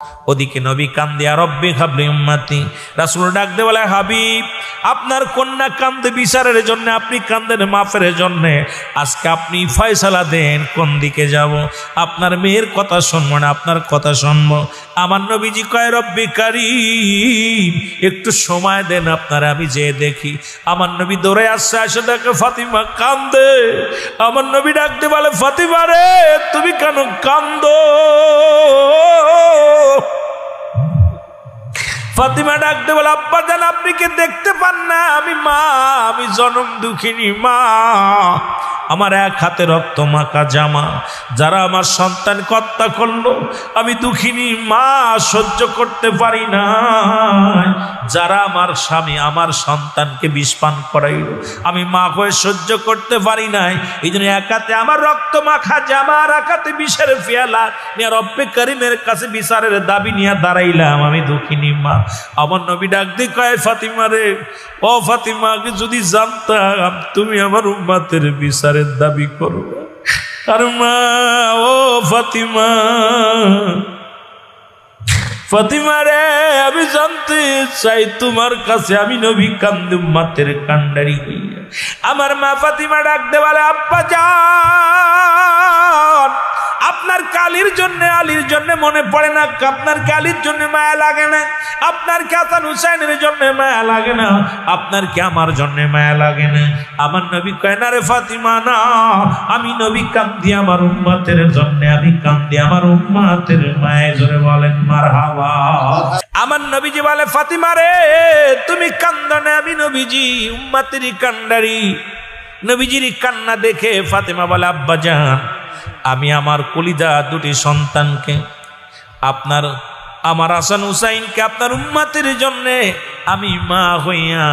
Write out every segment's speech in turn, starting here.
ওদিকে নবী কান্দে, রব্বি হাবলি উম্মতি। রাসূল ডাক দে বলে, হাবিব আপনার কন্যা কান্দে বিচারের জন্য, আপনি কান্দেন মাফের জন্য। আজকে আপনি ফয়সালা দেন কোন দিকে যাব। আপনার মেয়ের কথা শুনবো না, আপনার কথা শুনবো। আমার নবীজি কয়, রব্বি কারীম একটু সময় দেন আপনারা, আমি যেয়ে দেখি। আমার নবী দৌড়ে আসছে, আসে দেখে ফাতিমা কান্দে। আমার নবী ডাকতে বলে, ফাতিমা রে তুমি কেন কান্দো? ফাতিমা ডাকতে বলে, আব্বা জান আপনি কি দেখতে পান না আমি মা, আমি জনম দুঃখিনী মা। আমার এক হাতে রক্ত মাখা জামা, যারা আমার সন্তান হত্যা করলো, আমি দুঃখিনী মা সহ্য করতে পারি না। যারা আমার স্বামী আমার সন্তানকে বিষ পান করাইল, আমি মা হয়ে সহ্য করতে পারি নাই। এই জন্য এক হাতে আমার রক্ত মাখা জামা, আর এক হাতে বিষের পেয়ালা নিয়ে রব্বে করিমের কাছে বিচারের দাবি নিয়ে দাঁড়াইলাম, আমি দুঃখিনী মা। আমার নবী ডাক দিয়ে কয়, ফাতিমা রে, ও ফাতিমা যদি জানতাম তুমি আমার উম্মতের বিচারের দাবি করো। আর মা, ও ফাতিমা, ফাতিমা রে আমি জানতে চাই তোমার কাছে, আমি নবী কান্দে উম্মতের কান্ডারি হইয়া। আমার মা ফাতিমা ডাক দে বলে, আব্বা জান আপনার কালির জন্য আলীর জন্য মনে পড়ে না? আপনার কালির জন্য মায়া লাগে না? আপনার কি হাসান হুসাইনের জন্য মায়া লাগে না? আপনার কি আমার জন্য মায়া লাগে না? আমার নবী কয়, না রে ফাতিমা না, আমি নবী কান্দি আমার উম্মতের জন্য, আমি কান্দি আমার উম্মতের মায়ে। জোরে বলেন মারহাবা। আমার নবীজি বলে, ফাতিমা রে তুমি কান্দো না, আমি নবীজি উম্মতেরই কান্ডারি। নবীজির কান্না দেখে ফাতিমা বলে, আব্বা জান আমি আমার কলিজা দুটি সন্তানকে, আপনার আমার হাসান হুসাইনকে আপনার উম্মতের জন্য আমি মা হইয়া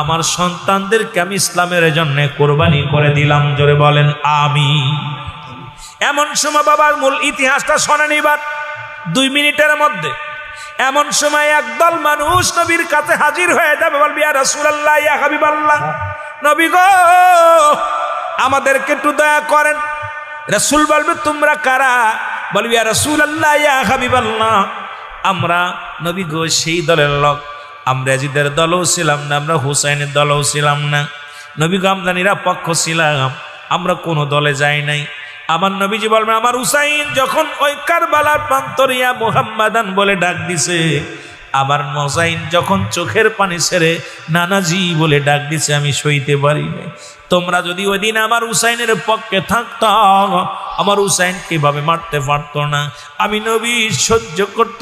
আমার সন্তানদেরকে আমি ইসলামের জন্য কোরবানি করে দিলাম। জোরে বলেন আমিন। এমন সময় বাবার মূল ইতিহাসটা শোনেন এবার 2 মিনিটের মধ্যে। এমন সময় একদল মানুষ নবীর কাছে হাজির হয়ে যাবে, বলবি ইয়া রাসূলুল্লাহ, ইয়া হাবিবাল্লাহ, নবী গো আমাদেরকে একটু দয়া করেন। রাসূল বলবে, তোমরা কারা? বলবি ইয়া রাসূলুল্লাহ, ইয়া হাবিবাল্লাহ, আমরা নবী গো সেই দলের লোক, আমরা ইয়াজিদের দলও ছিলাম না, আমরা হুসাইনের দলও ছিলাম না। নবী গো আমরা নিরপেক্ষ ছিলাম, আমরা কোনো দলে যাই নাই। আমার নবীজি বলবেন, আমার হুসাইন যখন ওই কারবালার প্রান্তরিয়া মুহাম্মাদান বলে ডাক দিছে, আমার হুসাইন যখন চোখের পানি ছেড়ে নানাজি বলে ডাক দিছে, আমি সইতে পারি না। তোমরা যদি ওই দিন আমার হুসাইনের পক্ষে থাকতাম, আমার হুসাইন কিভাবে মারতে পারতো না। আমি নবী সহ্য করতে